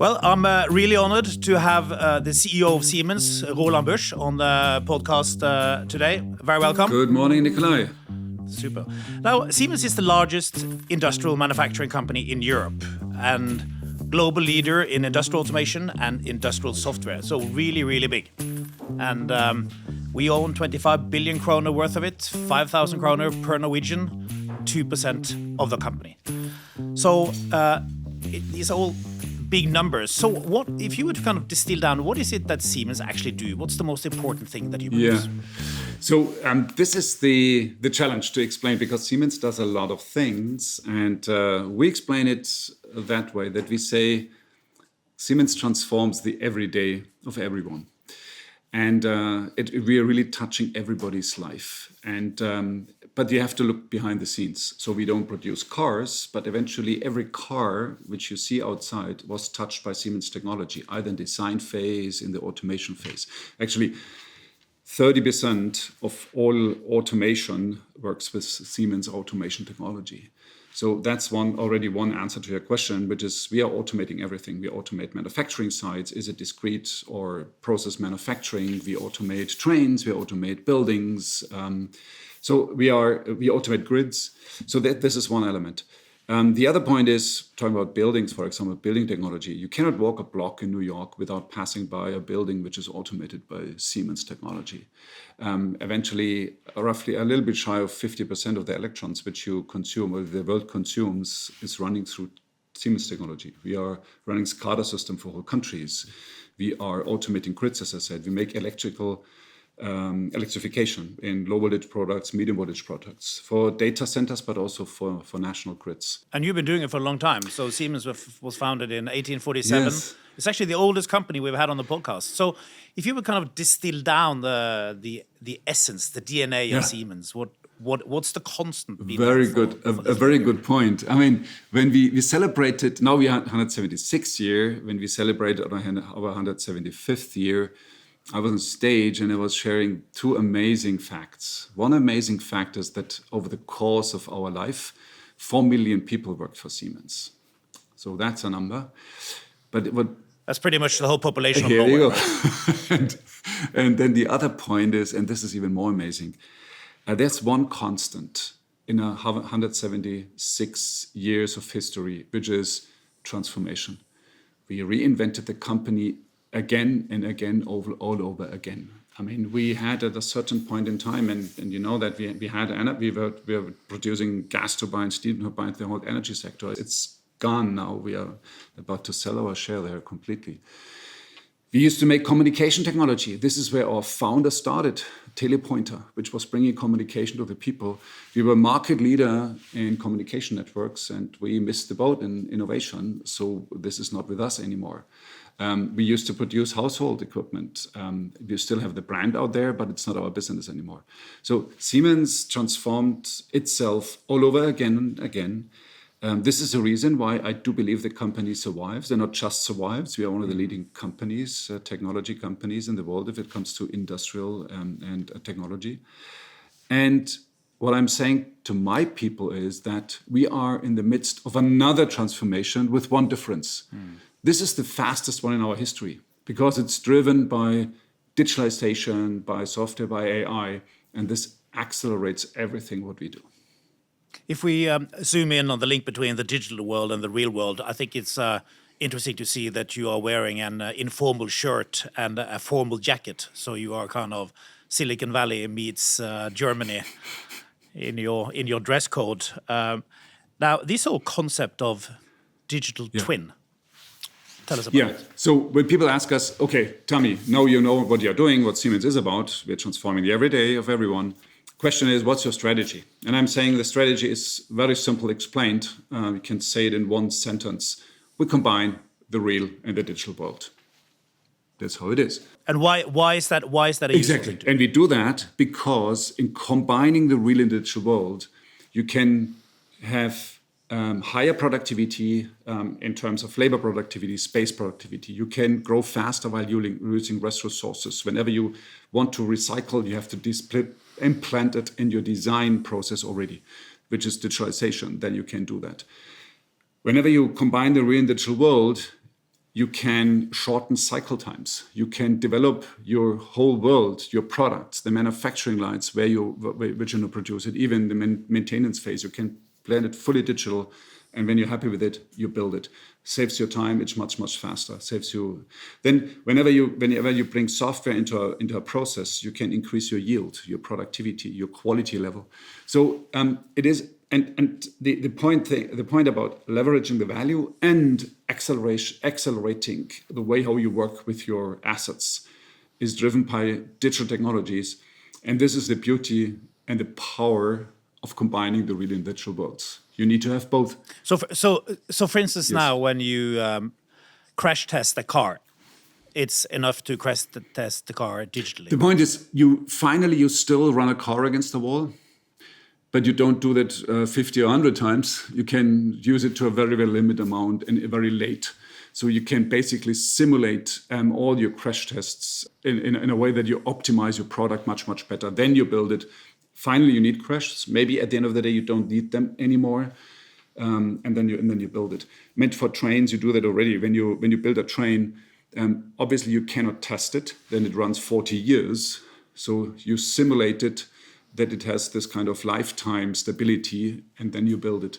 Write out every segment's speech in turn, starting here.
Well, I'm really honored to have the CEO of Siemens, Roland Busch, on the podcast today. Very welcome. Good morning, Nicolai. Super. Now, Siemens is the largest industrial manufacturing company in Europe and global leader in industrial automation and industrial software. So really, really big. And we own 25 billion kroner worth of it, 5,000 kroner per Norwegian, 2% of the company. So these are all big numbers. So what, if you were to kind of distill down, what is it that Siemens actually do? What's the most important thing that you produce? Yeah. So this is the challenge to explain, because Siemens does a lot of things, and we explain it that way, that we say Siemens transforms the everyday of everyone. And we are really touching everybody's life. And but you have to look behind the scenes. So we don't produce cars, but eventually every car which you see outside was touched by Siemens technology, either in design phase, in the automation phase. Actually, 30% of all automation works with Siemens automation technology. So that's already one answer to your question, which is we are automating everything. We automate manufacturing sites. Is it discrete or process manufacturing? We automate trains. We automate buildings. So we automate grids. So this is one element. The other point is talking about buildings, for example, building technology. You cannot walk a block in New York without passing by a building which is automated by Siemens technology. Eventually, roughly a little bit shy of 50% of the electrons which you consume, or the world consumes, is running through Siemens technology. We are running SCADA system for whole countries. We are automating grids, as I said. We make electrification in low voltage products, medium voltage products for data centers, but also for national grids. And you've been doing it for a long time. So Siemens was founded in 1847. Yes. It's actually the oldest company we've had on the podcast. So if you would kind of distill down the essence, the DNA of Siemens, what's the constant? Very good. A very good point. I mean, when we celebrated, now we are 176th year, when we celebrated our 175th year, I was on stage and I was sharing two amazing facts. One amazing fact is that over the course of our life, 4 million people worked for Siemens. So that's a number. But that's pretty much the whole population of Norway. Here you go. And then the other point is, and this is even more amazing, there's one constant in 176 years of history, which is transformation. We reinvented the company again and again, all over again. I mean, we had at a certain point in time, and you know that we were producing gas turbines, steam turbines, the whole energy sector. It's gone now. We are about to sell our share there completely. We used to make communication technology. This is where our founder started, Telepointer, which was bringing communication to the people. We were market leader in communication networks, and we missed the boat in innovation. So this is not with us anymore. We used to produce household equipment. We still have the brand out there, but it's not our business anymore. So Siemens transformed itself all over again and again. This is the reason why I do believe the company survives. They're not just survives. We are one of the leading companies, technology companies in the world if it comes to industrial and technology. And what I'm saying to my people is that we are in the midst of another transformation with one difference. This is the fastest one in our history because it's driven by digitalization, by software, by AI, and this accelerates everything what we do. If we zoom in on the link between the digital world and the real world, I think it's interesting to see that you are wearing an informal shirt and a formal jacket. So you are kind of Silicon Valley meets Germany in your dress code. Now, this whole concept of digital twin. Tell us about it. So when people ask us, okay, tell me, now you know what you're doing, what Siemens is about. We're transforming the everyday of everyone. Question is, what's your strategy? And I'm saying the strategy is very simple explained. We can say it in one sentence. We combine the real and the digital world. That's how it is. And why is that? Why is that exactly? And we do that because in combining the real and digital world, you can have higher productivity in terms of labor productivity, space productivity. You can grow faster while using less resources. Whenever you want to recycle, you have to implant it in your design process already, which is digitalization. Then you can do that. Whenever you combine the real and digital world, you can shorten cycle times. You can develop your whole world, your products, the manufacturing lines which you produce it, even the maintenance phase. You can plan it fully digital, and when you're happy with it, you build it. Saves your time. It's much faster. Saves you. Then whenever you bring software into a process, you can increase your yield, your productivity, your quality level. So it is. And the point about leveraging the value and accelerating the way how you work with your assets is driven by digital technologies, and this is the beauty and the power of combining the real and digital worlds. You need to have both. So for instance, Yes. now when you crash test a car, it's enough to crash test the car digitally. The point is, you still run a car against the wall. But you don't do that 50 or 100 times. You can use it to a very, very limited amount and very late. So you can basically simulate all your crash tests in a way that you optimize your product much better. Then you build it. Finally, you need crashes. Maybe at the end of the day, you don't need them anymore. And then you build it. Meant for trains, you do that already. When you build a train, obviously you cannot test it. Then it runs 40 years. So you simulate it, that it has this kind of lifetime stability, and then you build it.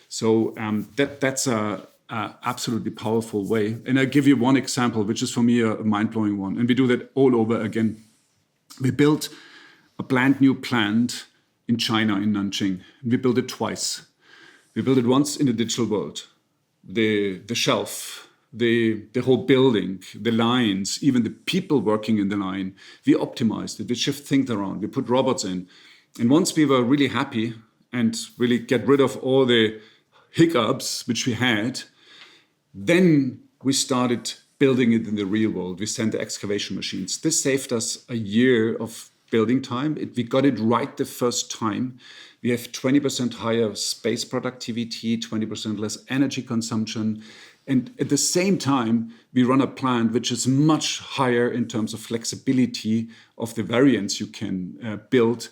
So that's a absolutely powerful way. And I'll give you one example, which is for me a mind-blowing one. And we do that all over again. We built a brand new plant in China, in Nanjing. And we built it twice. We built it once in the digital world. The shelf, the whole building, the lines, even the people working in the line, we optimized it. We shift things around. We put robots in. And once we were really happy and really get rid of all the hiccups which we had, then we started building it in the real world. We sent the excavation machines. This saved us a year of building time. We got it right the first time. We have 20% higher space productivity, 20% less energy consumption. And at the same time, we run a plant which is much higher in terms of flexibility of the variants you can build.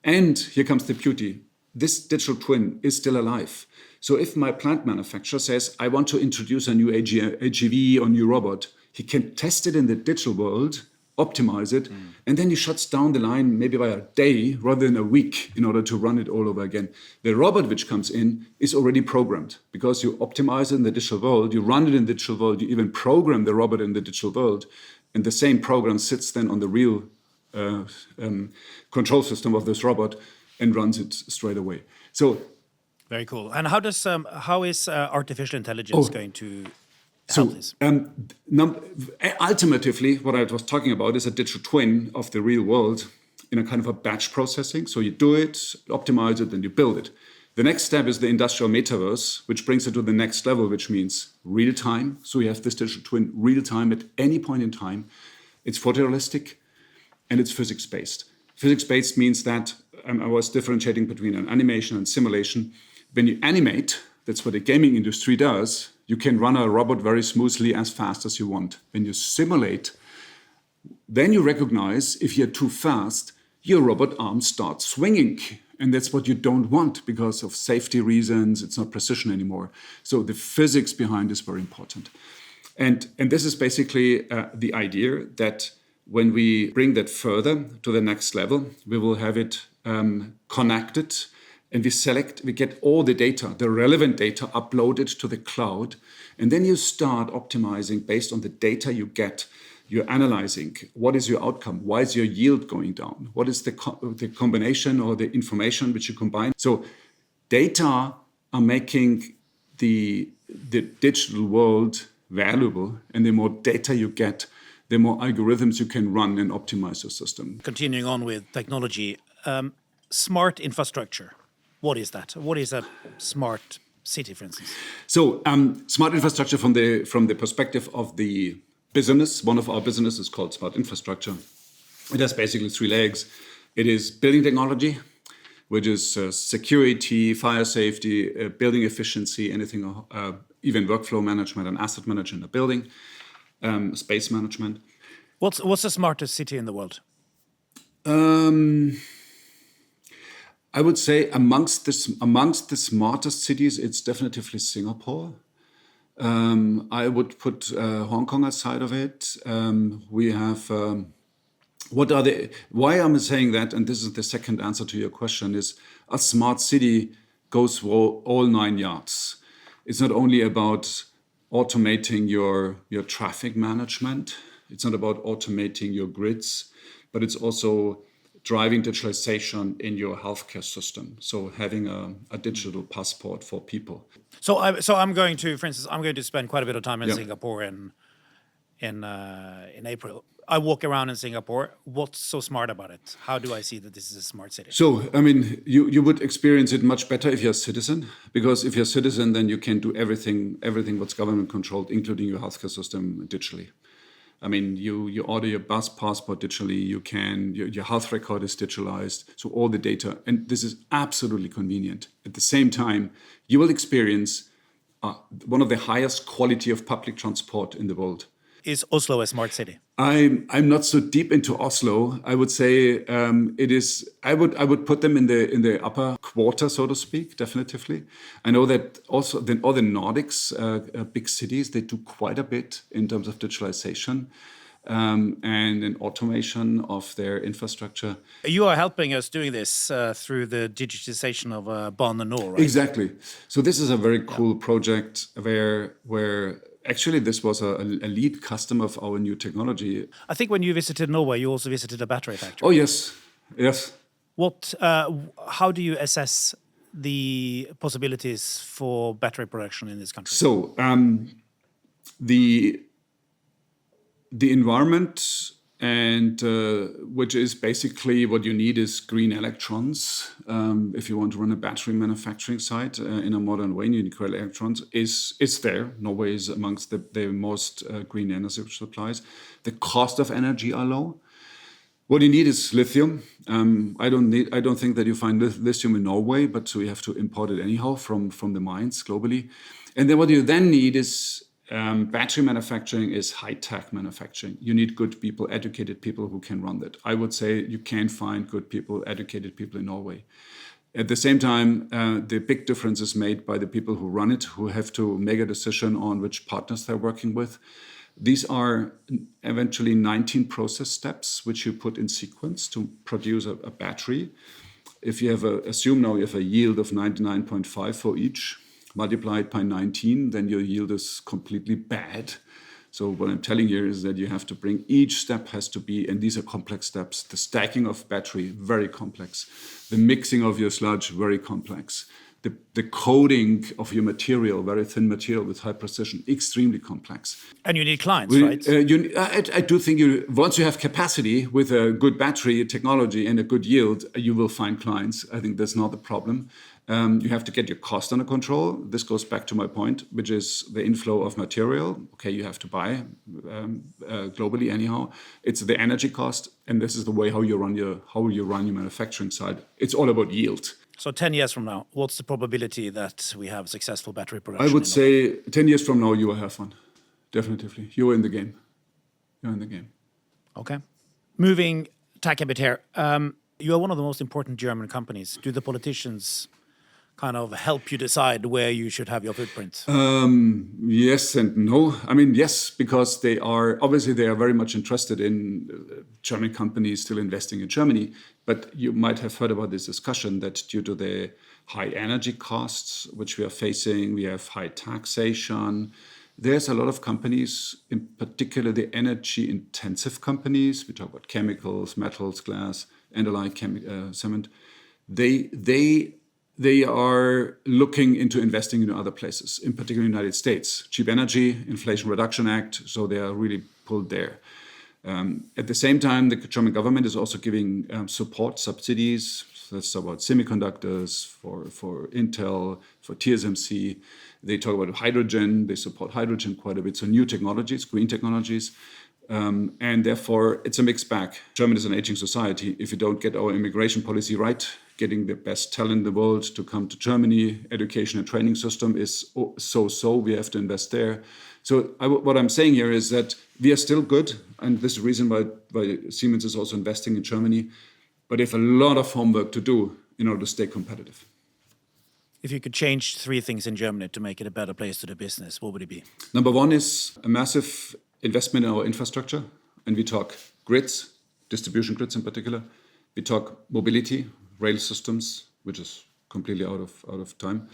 And here comes the beauty. This digital twin is still alive. So if my plant manufacturer says, I want to introduce a new AGV or new robot, he can test it in the digital world, optimize it, and then he shuts down the line maybe by a day rather than a week in order to run it all over again. The robot which comes in is already programmed because you optimize it in the digital world, you run it in the digital world, you even program the robot in the digital world, and the same program sits then on the real control system of this robot and runs it straight away. So very cool. And how is artificial intelligence going to help this? Ultimately, what I was talking about is a digital twin of the real world in a kind of a batch processing. So you do it, optimize it, and you build it. The next step is the industrial metaverse, which brings it to the next level, which means real time. So you have this digital twin real time at any point in time. It's photorealistic and it's physics-based. Physics-based means that I was differentiating between an animation and simulation. When you animate, that's what the gaming industry does, you can run a robot very smoothly as fast as you want. When you simulate, then you recognize if you're too fast, your robot arm starts swinging. And that's what you don't want because of safety reasons. It's not precision anymore. So the physics behind is very important. And this is basically the idea that when we bring that further to the next level, we will have it connected. And we get all the data, the relevant data, uploaded to the cloud. And then you start optimizing based on the data you get. You're analyzing what is your outcome? Why is your yield going down? What is the combination or the information which you combine? So data are making the digital world valuable. And the more data you get, the more algorithms you can run and optimize your system. Continuing on with technology, smart infrastructure. What is that? What is a smart city, for instance? So, smart infrastructure from the perspective of the business. One of our businesses is called smart infrastructure. It has basically three legs. It is building technology, which is security, fire safety, building efficiency, anything, even workflow management and asset management in a building, space management. What's the smartest city in the world? I would say amongst the smartest cities, it's definitely Singapore. I would put Hong Kong aside of it. We have. Why I'm saying that, and this is the second answer to your question, is a smart city goes for all 9 yards. It's not only about automating your traffic management. It's not about automating your grids, but it's also driving digitalization in your healthcare system. So having a digital passport for people. So I'm going to, for instance, I'm going to spend quite a bit of time in Singapore in April. I walk around in Singapore. What's so smart about it? How do I see that this is a smart city? So, I mean, you would experience it much better if you're a citizen, because if you're a citizen, then you can do everything what's government controlled, including your healthcare system digitally. I mean, you order your bus passport digitally, your health record is digitalized, so all the data, and this is absolutely convenient. At the same time, you will experience one of the highest quality of public transport in the world. Is Oslo a smart city? I'm not so deep into Oslo. I would say it is. I would put them in the upper quarter, so to speak. Definitively. I know that also all the Nordics, big cities, they do quite a bit in terms of digitalization and in automation of their infrastructure. You are helping us doing this through the digitisation of Bane NOR, right? Exactly. So this is a very cool project where actually this was a lead customer of our new technology. I think when you visited Norway, you also visited a battery factory. Oh yes. How do you assess the possibilities for battery production in this country? So the environment, and which is basically what you need is green electrons. If you want to run a battery manufacturing site in a modern way, you need green electrons. Is there? Norway is amongst the most green energy supplies. The cost of energy are low. What you need is lithium. I don't think that you find lithium in Norway, but so you have to import it anyhow from the mines globally. And then what you then need is battery manufacturing is high-tech manufacturing. You need good people, educated people who can run that. I would say you can find good people, educated people in Norway. At the same time, the big difference is made by the people who run it, who have to make a decision on which partners they're working with. These are eventually 19 process steps which you put in sequence to produce a battery. If you have assume now you have a yield of 99.5 for each, multiply it by 19, then your yield is completely bad. So what I'm telling you is that you have to bring, each step has to be, and these are complex steps, the stacking of battery, very complex. The mixing of your sludge, very complex. The coating of your material, very thin material with high precision, extremely complex. And you need clients, right? I do think once you have capacity with a good battery technology and a good yield, you will find clients. I think that's not the problem. You have to get your cost under control. This goes back to my point, which is the inflow of material. Okay, you have to buy globally anyhow. It's the energy cost, and this is the way how you run your manufacturing side. It's all about yield. So 10 years from now, what's the probability that we have successful battery production? I would say 10 years from now, you will have one. Definitely. You're in the game. Okay. Moving tack a bit here. You are one of the most important German companies. Do the politicians kind of help you decide where you should have your footprint? Yes and no. I mean, yes, because they are very much interested in German companies still investing in Germany. But you might have heard about this discussion that due to the high energy costs, which we are facing, we have high taxation. There's a lot of companies, in particular the energy intensive companies, we talk about chemicals, metals, glass, and alike cement. They are looking into investing in other places, in particular the United States. Cheap energy, Inflation Reduction Act, so they are really pulled there. At the same time, the German government is also giving support subsidies. So that's about semiconductors for Intel, for TSMC. They talk about hydrogen. They support hydrogen quite a bit. So new technologies, green technologies. And therefore, it's a mixed bag. Germany is an aging society. If you don't get our immigration policy right, getting the best talent in the world to come to Germany, education and training system is so. We have to invest there. So what I'm saying here is that we are still good. And this is the reason why Siemens is also investing in Germany. But they have a lot of homework to do in order to stay competitive. If you could change 3 things in Germany to make it a better place to do business, what would it be? Number one is a massive investment in our infrastructure. And we talk grids, distribution grids in particular. We talk mobility, rail systems, which is completely out of time,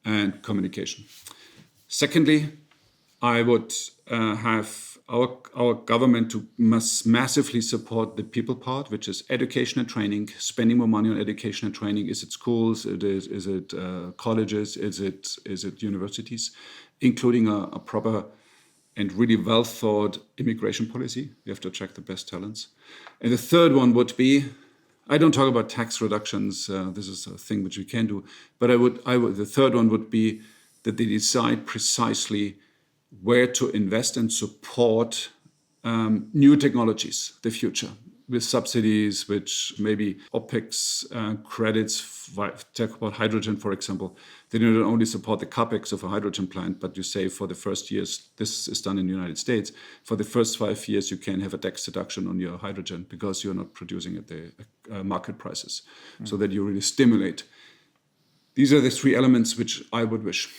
and communication. Secondly, I would have our government to massively support the people part, which is education and training, spending more money on education and training. Is it schools? Is it colleges? Is it universities? Including a proper and really well thought immigration policy. We have to attract the best talents. And the third one would be, I don't talk about tax reductions. This is a thing which we can do. But the third one would be that they decide precisely where to invest and support new technologies, the future, with subsidies, which maybe OPEX credits, talk about hydrogen, for example. They don't only support the capex of a hydrogen plant, but you say for the first years, this is done in the United States. For the first 5 years, you can have a tax deduction on your hydrogen because you're not producing at the market prices, so that you really stimulate. These are the 3 elements which I would wish.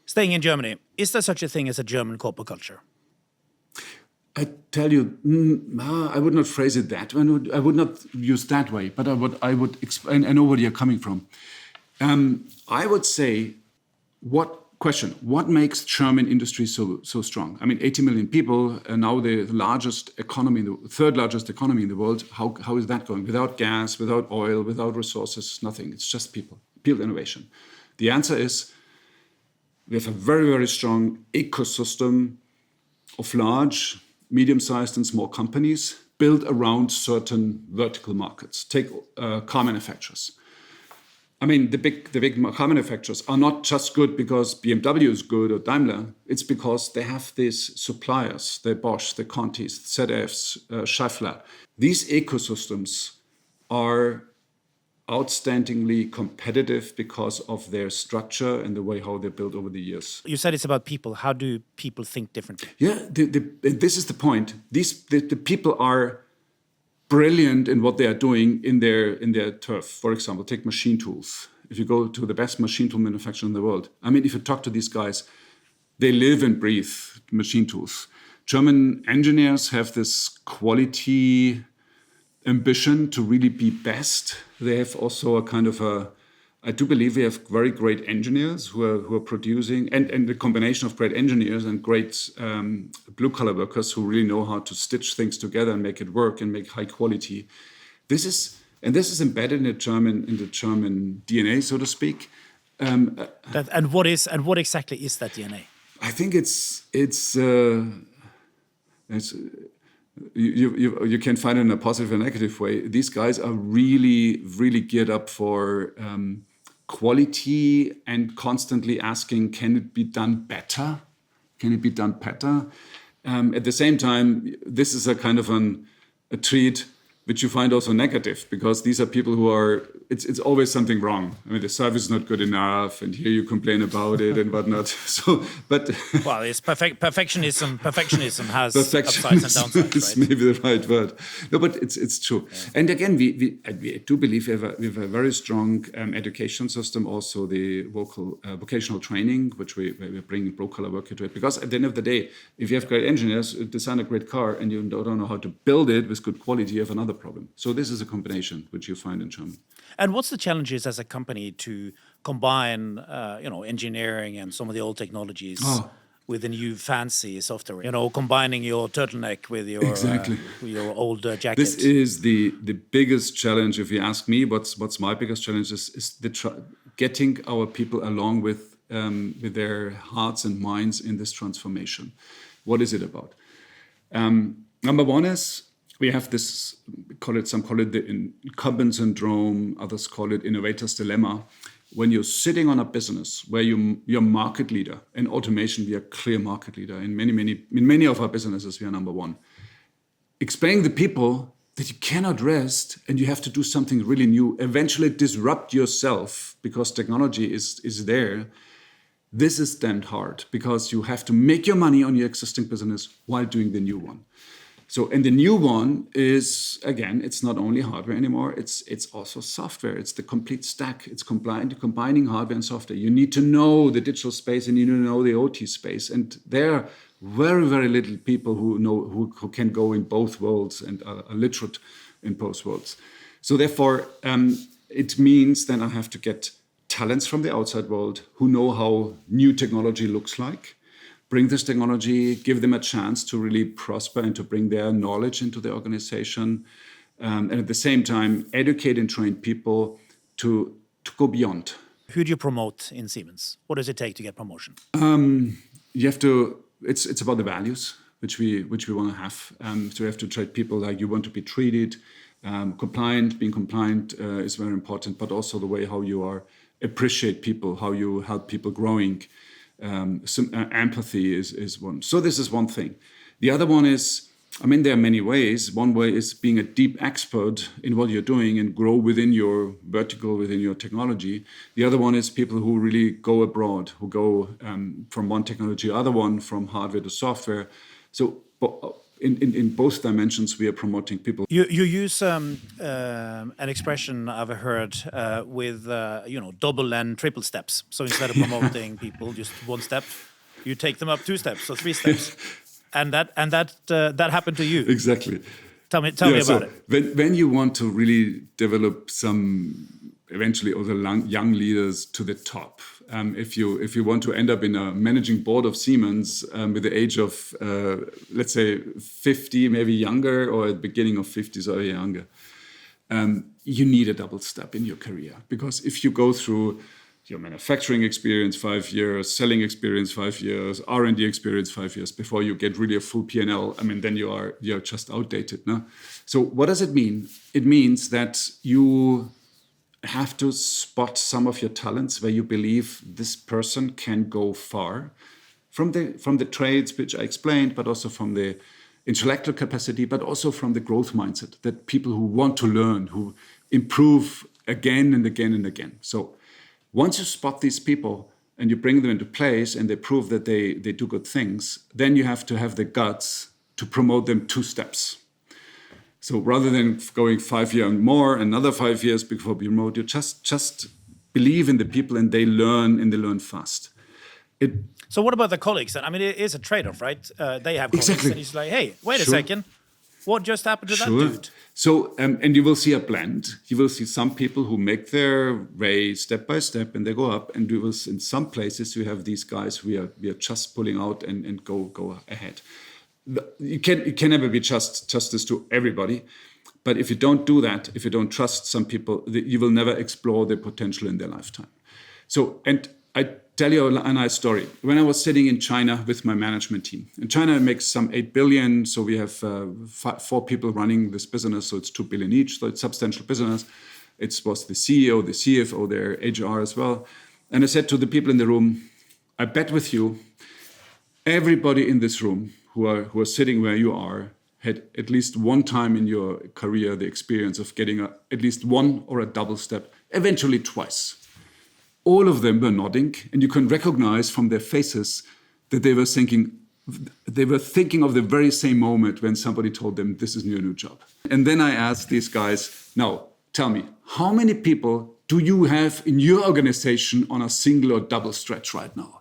Staying in Germany, is there such a thing as a German corporate culture? I tell you, I would not phrase it that way. I would not use that way, but I would explain. I know where you're coming from. I would say, what makes German industry so strong? I mean, 80 million people, and now the largest economy, the third largest economy in the world. How is that going? Without gas, without oil, without resources, nothing. It's just people innovation. The answer is, we have a very, very strong ecosystem of large, medium-sized and small companies built around certain vertical markets. Take car manufacturers. I mean, the big car manufacturers are not just good because BMW is good or Daimler. It's because they have these suppliers, the Bosch, the Contis, ZFs, Schaeffler. These ecosystems are outstandingly competitive because of their structure and the way how they're built over the years. You said it's about people. How do people think differently? Yeah, this is the point. The people are brilliant in what they are doing in their turf. For example, take machine tools. If you go to the best machine tool manufacturer in the world, I mean, if you talk to these guys, they live and breathe machine tools. German engineers have this quality ambition to really be best. They have also a kind of I do believe we have very great engineers who are producing, and the combination of great engineers and great blue-collar workers who really know how to stitch things together and make it work and make high quality. This is embedded in the German DNA, so to speak. What exactly is that DNA? I think it's you can find it in a positive and negative way. These guys are really, really geared up for quality and constantly asking, can it be done better? Can it be done better? At the same time, this is a kind of a treat which you find also negative, because these are people who are, it's always something wrong. I mean, the service is not good enough, and here you complain about it and whatnot. So, but well, it's perfectionism. Perfectionism has upsides and downsides, right? Is maybe the right word. No, but it's true. Yeah. And again, we do believe we have a very strong education system. Also, the vocational training, which we're bringing blue-collar work into it. Because at the end of the day, if you have great engineers design a great car and you don't know how to build it with good quality, you have another problem. So this is a combination which you find in Germany. And what's the challenges as a company to combine, engineering and some of the old technologies with the new fancy software? Combining your turtleneck with your old jacket. This is the biggest challenge. If you ask me, what's my biggest challenge is getting our people along with their hearts and minds in this transformation. What is it about? Number one is, we have this, some call it the incumbent syndrome, others call it innovator's dilemma. When you're sitting on a business where you're market leader, in automation we are clear market leader. In many of our businesses we are number one. Explaining to people that you cannot rest and you have to do something really new, eventually disrupt yourself because technology is there. This is damned hard because you have to make your money on your existing business while doing the new one. So, and the new one is, again, it's not only hardware anymore, it's also software. It's the complete stack. It's combining hardware and software. You need to know the digital space and you need to know the OT space. And there are very, very little people who can go in both worlds and are literate in both worlds. So therefore, it means then I have to get talents from the outside world who know how new technology looks like, bring this technology, give them a chance to really prosper and to bring their knowledge into the organization, and at the same time, educate and train people to go beyond. Who do you promote in Siemens? What does it take to get promotion? You have to. It's about the values which we want to have. So you have to treat people like you want to be treated. Compliant, being compliant is very important, but also the way how you appreciate people, how you help people growing. Empathy is one. So this is one thing. The other one is, there are many ways. One way is being a deep expert in what you're doing and grow within your vertical, within your technology. The other one is people who really go abroad, who go from one technology to the other one, from hardware to software. So in both dimensions, we are promoting people. You use an expression I've heard with double and triple steps. So instead of promoting people just one step, you take them up 2 steps or 3 steps, and that happened to you. Exactly. Tell me about it. When you want to really develop some eventually other young leaders to the top. If you want to end up in a managing board of Siemens with the age of, let's say, 50, maybe younger, or at the beginning of 50s or younger, you need a double step in your career. Because if you go through your manufacturing experience 5 years, selling experience 5 years, R&D experience 5 years before you get really a full P&L, then you're just outdated. No? So what does it mean? It means that you have to spot some of your talents where you believe this person can go far from the trades which I explained, but also from the intellectual capacity, but also from the growth mindset, that people who want to learn, who improve again and again and again. So once you spot these people and you bring them into place and they prove that they do good things, then you have to have the guts to promote them 2 steps. So rather than going 5 years and more, another 5 years before you promote, you just believe in the people and they learn fast. So what about the colleagues then? It is a trade-off, right? They have colleagues Exactly. and it's like, hey, wait a second. What just happened to that dude? So, and you will see a blend. You will see some people who make their way step by step and they go up. And in some places, you have these guys we are just pulling out and go ahead. You can never be justice to everybody. But if you don't do that, if you don't trust some people, you will never explore their potential in their lifetime. So, and I tell you a nice story. When I was sitting in China with my management team, and China makes some 8 billion, so we have 4 people running this business, so it's 2 billion each, so it's substantial business. It was the CEO, the CFO there, HR as well. And I said to the people in the room, I bet with you, everybody in this room who are sitting where you are had at least one time in your career the experience of getting at least one or a double step, eventually twice. All of them were nodding, and you can recognize from their faces that they were thinking of the very same moment when somebody told them, this is your new job. And then I asked these guys, now tell me, how many people do you have in your organization on a single or double stretch right now?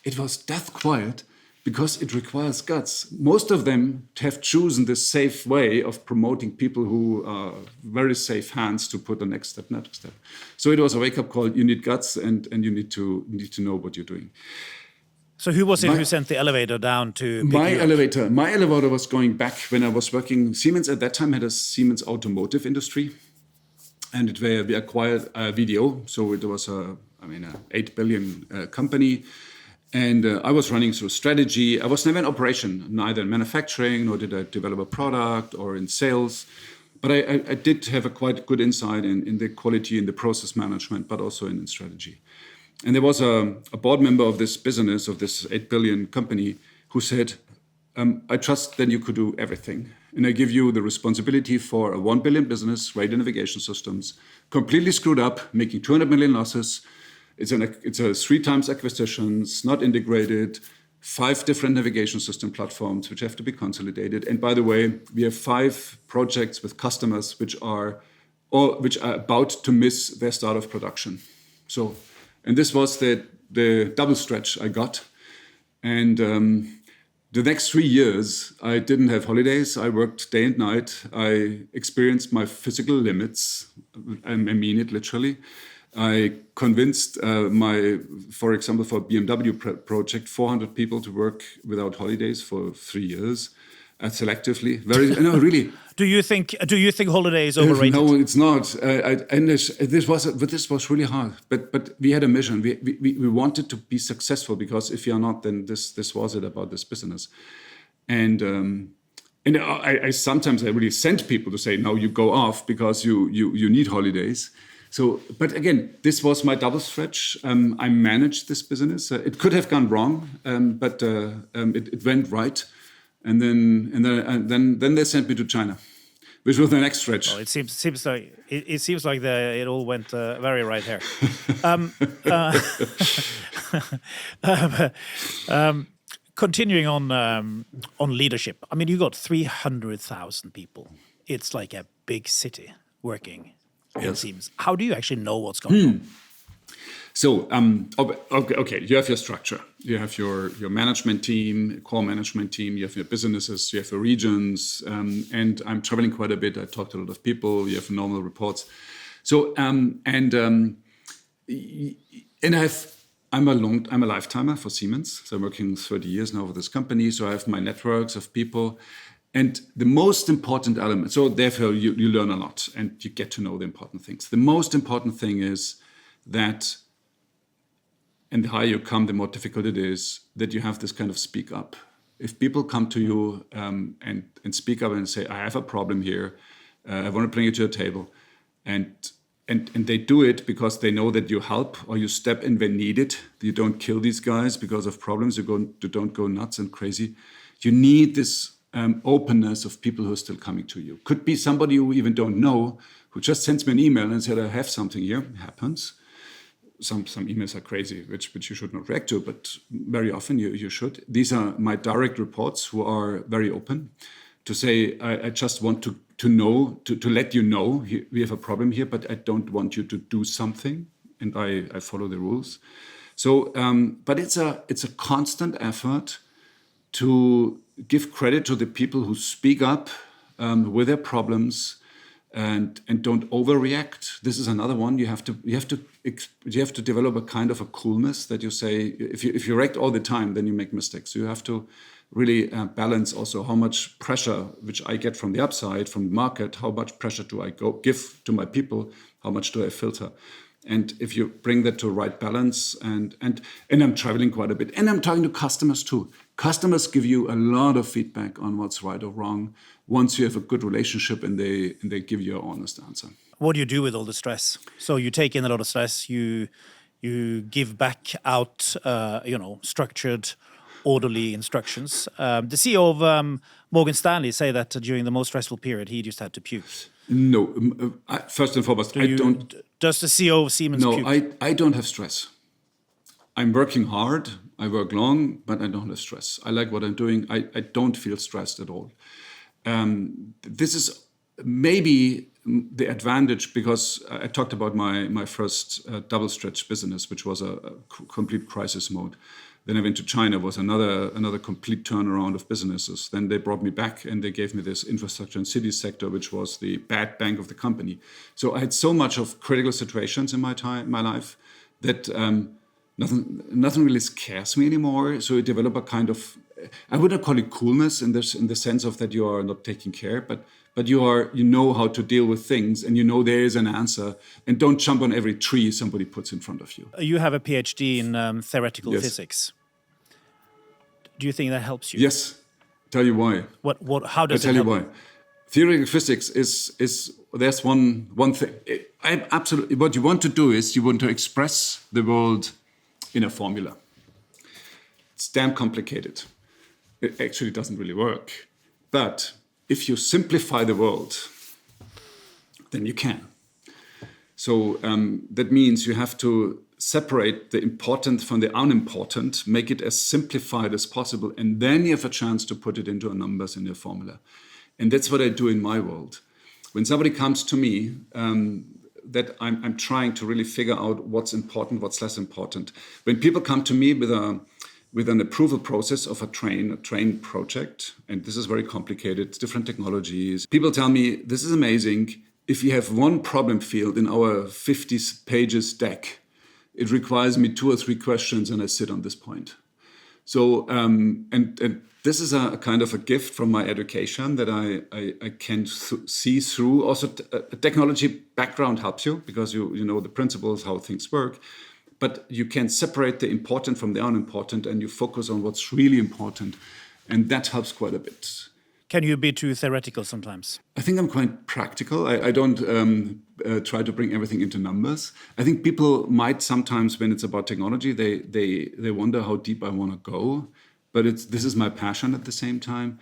It was death quiet because it requires guts. Most of them have chosen the safe way of promoting people who are very safe hands to put the next step. So it was a wake-up call. You need guts and you need to know what you're doing. So who was it who sent the elevator down to pick my you up? elevator? My elevator was going back when I was working. Siemens at that time had a Siemens automotive industry, and we acquired video. So it was a 8 billion company. And I was running through strategy. I was never in operation, neither in manufacturing, nor did I develop a product or in sales. But I did have a quite good insight in the quality, in the process management, but also in strategy. And there was a board member of this business, of this 8 billion company, who said, I trust that you could do everything. And I give you the responsibility for a 1 billion business, radio navigation systems, completely screwed up, making 200 million losses. It's a 3 times acquisitions, not integrated, 5 different navigation system platforms which have to be consolidated. And by the way, we have 5 projects with customers which are about to miss their start of production. So, and this was the double stretch I got. And the next 3 years, I didn't have holidays. I worked day and night. I experienced my physical limits. I mean it literally. I convinced for example, for BMW project, 400 people to work without holidays for 3 years, selectively. Really. Do you think holiday is overrated? No, it's not. This was really hard. But we had a mission. We wanted to be successful, because if you're not, then this was it about this business. And I sometimes really sent people to say, no, you go off because you need holidays. So, but again, this was my double stretch. I managed this business. It could have gone wrong, but it went right. And then they sent me to China, which was the next stretch. Well, it seems like it all went very right here. Continuing on leadership. I mean, you got 300,000 people. It's like a big city working. Yes. It seems. How do you actually know what's going on? So, okay, you have your structure. You have your management team, core management team. You have your businesses. You have your regions. And I'm traveling quite a bit. I talk to a lot of people. You have normal reports. So, I'm a lifetimer for Siemens. So I'm working 30 years now for this company. So I have my networks of people. And the most important element, so therefore you learn a lot and you get to know the important things. The most important thing is that, and the higher you come, the more difficult it is, that you have this kind of speak up. If people come to you and speak up and say, I have a problem here, I want to bring it to the table, and they do it because they know that you help or you step in when needed, you don't kill these guys because of problems, you don't go nuts and crazy. You need this openness of people who are still coming to you. Could be somebody you even don't know, who just sends me an email and said, I have something here. It happens. Some emails are crazy, which you should not react to, but very often you should. These are my direct reports who are very open to say, I just want to know, to let you know, we have a problem here, but I don't want you to do something, and I follow the rules. So, but it's a constant effort to give credit to the people who speak up with their problems and don't overreact. This is another one. You have to develop a kind of a coolness that you say, if you react all the time, then you make mistakes. So you have to really balance also how much pressure, which I get from the upside, from the market, how much pressure do I give to my people, how much do I filter? And if you bring that to right balance, and I'm traveling quite a bit, and I'm talking to customers too. Customers give you a lot of feedback on what's right or wrong once you have a good relationship and they give you an honest answer. What do you do with all the stress? So you take in a lot of stress, you give back out, structured, orderly instructions. The CEO of Morgan Stanley say that during the most stressful period, he just had to puke. No, first and foremost, I don't. Does the CEO of Siemens puke? No, I don't have stress. I'm working hard, I work long, but I don't have stress. I like what I'm doing. I don't feel stressed at all. This is maybe the advantage, because I talked about my first double stretch business, which was a complete crisis mode. Then I went to China, was another complete turnaround of businesses. Then they brought me back and they gave me this infrastructure and cities sector, which was the bad bank of the company. So I had so much of critical situations in my life that nothing really scares me anymore. So you develop a kind of, I wouldn't call it coolness in the sense of that you are not taking care, but you know how to deal with things, and you know there is an answer, and don't jump on every tree somebody puts in front of you. You have a PhD in theoretical physics. Do you think that helps you? Yes. Tell you why. How does it help? I'll tell you why. Theoretical physics is there's one thing. I absolutely. What you want to do is you want to express the world in a formula. It's damn complicated. It actually doesn't really work. But if you simplify the world, then you can. So that means you have to separate the important from the unimportant, make it as simplified as possible, and then you have a chance to put it into numbers in your formula. And that's what I do in my world. When somebody comes to me, that I'm trying to really figure out what's important, what's less important. When people come to me with an approval process of a train project, and this is very complicated, different technologies, people tell me, this is amazing. If you have one problem field in our 50 pages deck, it requires me 2 or 3 questions and I sit on this point. So, and this is a kind of a gift from my education that I can see through. Also, a technology background helps you because you know the principles, how things work. But you can separate the important from the unimportant and you focus on what's really important. And that helps quite a bit. Can you be too theoretical sometimes? I think I'm quite practical. I don't try to bring everything into numbers. I think people might sometimes, when it's about technology, they wonder how deep I want to go. But this is my passion at the same time.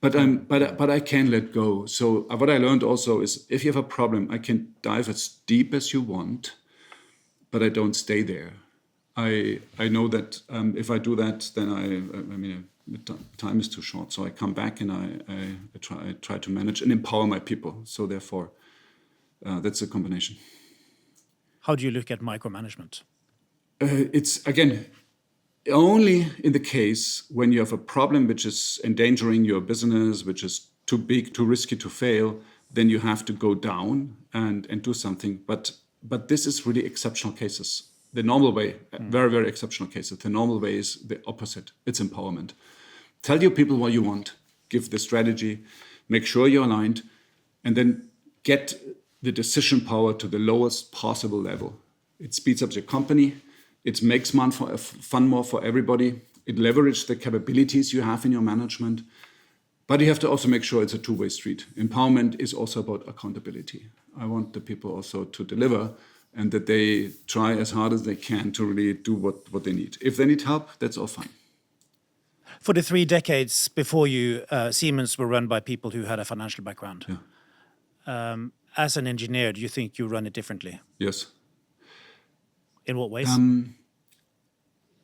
But I can let go. So what I learned also is if you have a problem, I can dive as deep as you want, but I don't stay there. I know that if I do that, then time is too short. So I come back and I try to manage and empower my people. So therefore, that's a combination. How do you look at micromanagement? It's, again, only in the case when you have a problem which is endangering your business, which is too big, too risky to fail, then you have to go down and do something. But this is really exceptional cases. The normal way, very, very exceptional cases. The normal way is the opposite. It's empowerment. Tell your people what you want, give the strategy, make sure you're aligned, and then get the decision power to the lowest possible level. It speeds up your company. It makes fun more for everybody. It leverages the capabilities you have in your management. But you have to also make sure it's a two-way street. Empowerment is also about accountability. I want the people also to deliver and that they try as hard as they can to really do what they need. If they need help, that's all fine. For the 3 decades before you, Siemens were run by people who had a financial background. Yeah. As an engineer, do you think you run it differently? Yes. In what ways?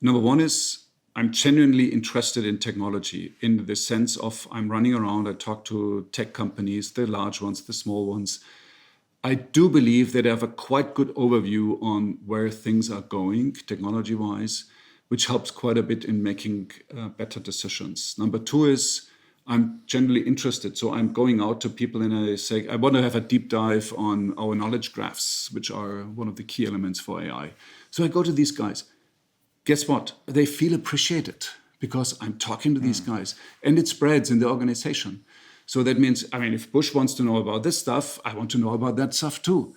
Number one is I'm genuinely interested in technology in the sense of I'm running around, I talk to tech companies, the large ones, the small ones. I do believe that I have a quite good overview on where things are going technology-wise, which helps quite a bit in making better decisions. Number two is I'm generally interested. So I'm going out to people and I say, I want to have a deep dive on our knowledge graphs, which are one of the key elements for AI. So I go to these guys. Guess what? They feel appreciated because I'm talking to these guys and it spreads in the organization. So that means, if Busch wants to know about this stuff, I want to know about that stuff too.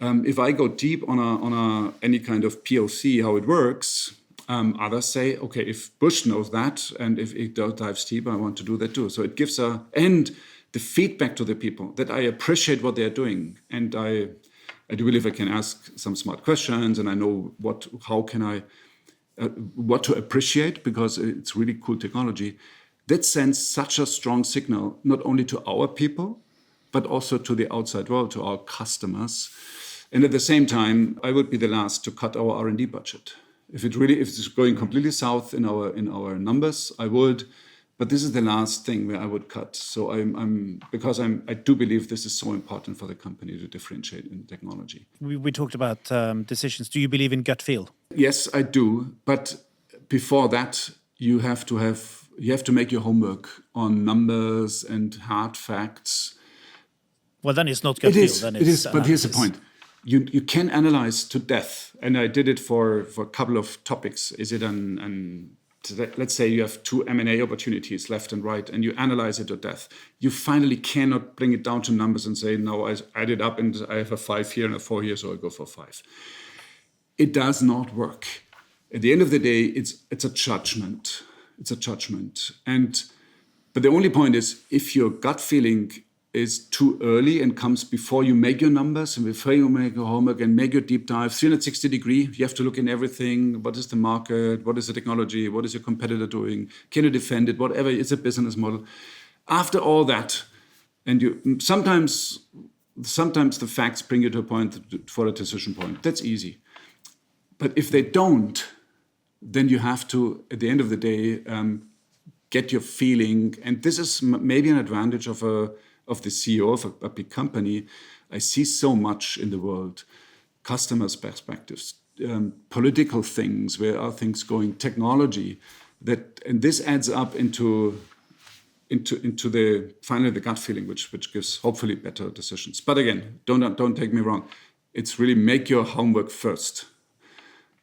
If I go deep on any kind of POC, how it works, others say, okay, if Busch knows that and if it dives deep, I want to do that too. So it gives and the feedback to the people that I appreciate what they're doing. And I do believe I can ask some smart questions and I know what to appreciate because it's really cool technology. That sends such a strong signal, not only to our people, but also to the outside world, to our customers. And at the same time, I would be the last to cut our R&D budget. If it's going completely south in our numbers, I would. But this is the last thing where I would cut. So I do believe this is so important for the company to differentiate in technology. We talked about decisions. Do you believe in gut feel? Yes, I do. But before that, you have to make your homework on numbers and hard facts. Well, then it's not gut feel. Then it is. But here's the point: you can analyze to death, and I did it for a couple of topics. Is it let's say you have 2 M&A opportunities left and right, and you analyze it to death. You finally cannot bring it down to numbers and say, no, I added up and I have a 5 here and a 4 here, so I go for 5. It does not work. At the end of the day, it's a judgment. It's a judgment. But the only point is, if your gut feeling is too early and comes before you make your numbers and before you make your homework and make your deep dive, 360 degree, you have to look in everything. What is the market? What is the technology? What is your competitor doing? Can you defend it? Whatever, it's a business model. After all that, and sometimes the facts bring you to a point for a decision point. That's easy. But if they don't, then you have to, at the end of the day, get your feeling. And this is maybe an advantage of the CEO of a big company. I see so much in the world, customers' perspectives, political things, where are things going, technology, and this adds up into the gut feeling, which gives hopefully better decisions. But again, don't take me wrong. It's really make your homework first.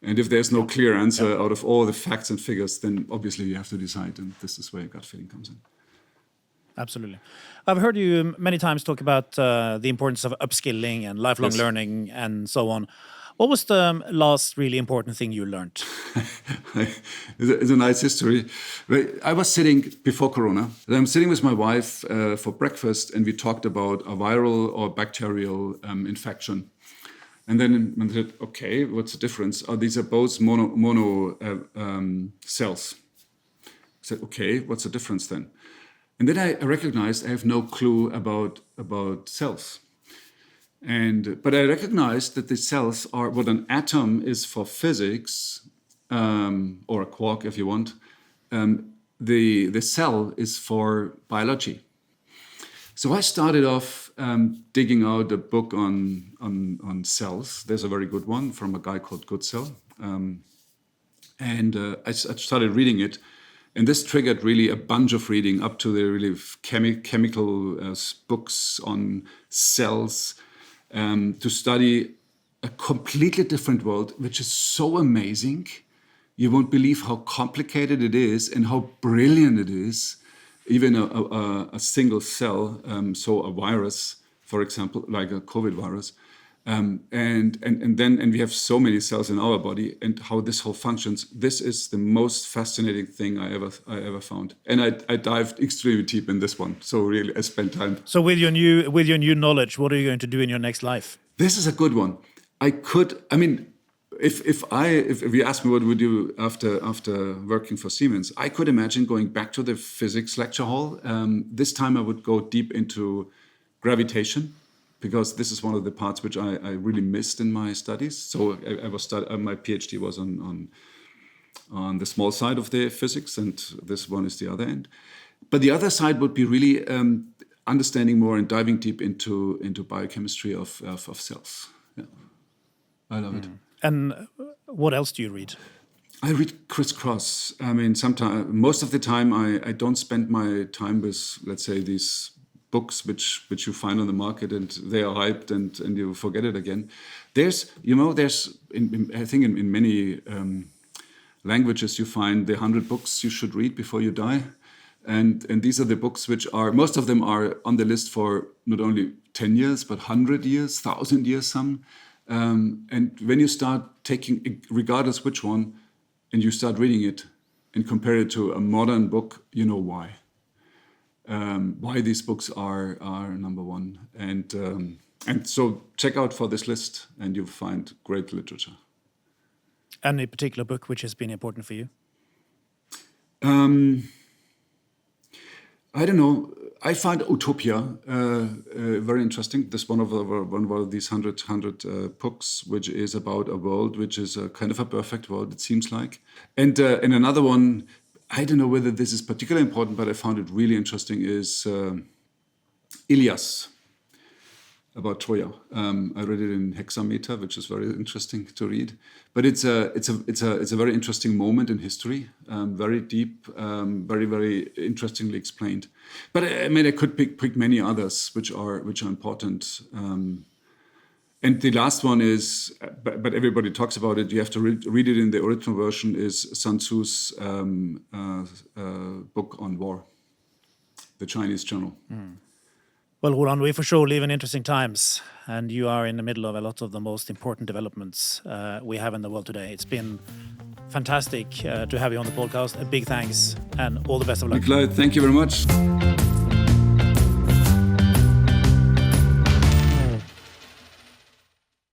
And if there's no clear answer out of all the facts and figures, then obviously you have to decide, and this is where your gut feeling comes in. Absolutely. I've heard you many times talk about the importance of upskilling and lifelong learning and so on. What was the last really important thing you learned? It's a nice history. I was sitting before Corona. I'm sitting with my wife for breakfast, and we talked about a viral or bacterial infection. And then I said, okay, what's the difference? These are both mono cells. I said, okay, what's the difference then? And then I recognized I have no clue about cells. But I recognized that the cells are what an atom is for physics, or a quark if you want. The cell is for biology. So I started off digging out a book on cells. There's a very good one from a guy called Goodsell. I started reading it. And this triggered really a bunch of reading up to the really chemical books on cells, to study a completely different world, which is so amazing. You won't believe how complicated it is and how brilliant it is. Even a single cell, so a virus, for example, like a COVID virus, and we have so many cells in our body, and how this whole functions. This is the most fascinating thing I ever found, and I dived extremely deep in this one. So really, I spent time. So with your new knowledge, what are you going to do in your next life? This is a good one. If you ask me what would you after working for Siemens, I could imagine going back to the physics lecture hall. This time I would go deep into gravitation, because this is one of the parts which I really missed in my studies. So my PhD was on the small side of the physics, and this one is the other end. But the other side would be really understanding more and diving deep into biochemistry of cells. Yeah. I love it. And what else do you read? I read crisscross. Most of the time, I don't spend my time with, let's say, these books which you find on the market and they are hyped and you forget it again. I think in many languages you find the 100 books you should read before you die. And these are the books which are, most of them are on the list for not only 10 years, but 100 years, 1,000 years some. And when you start taking, regardless which one, and you start reading it and compare it to a modern book, you know why. Why these books are number one. And so check out for this list and you'll find great literature. Any particular book which has been important for you? I don't know. I find Utopia very interesting. This one of these 100 books, which is about a world which is a kind of a perfect world, it seems like. And another one, I don't know whether this is particularly important, but I found it really interesting, is Ilias, about Troya. I read it in hexameter, which is very interesting to read. But it's a very interesting moment in history, very deep, very, very interestingly explained. But I could pick many others which are important. And the last one is, but everybody talks about it. You have to read it in the original version. Is Sun Tzu's book on war, the Chinese Journal. Mm. Well, Roland, we for sure live in interesting times, and you are in the middle of a lot of the most important developments we have in the world today. It's been fantastic to have you on the podcast. A big thanks, and all the best of luck. Nicolai, thank you very much.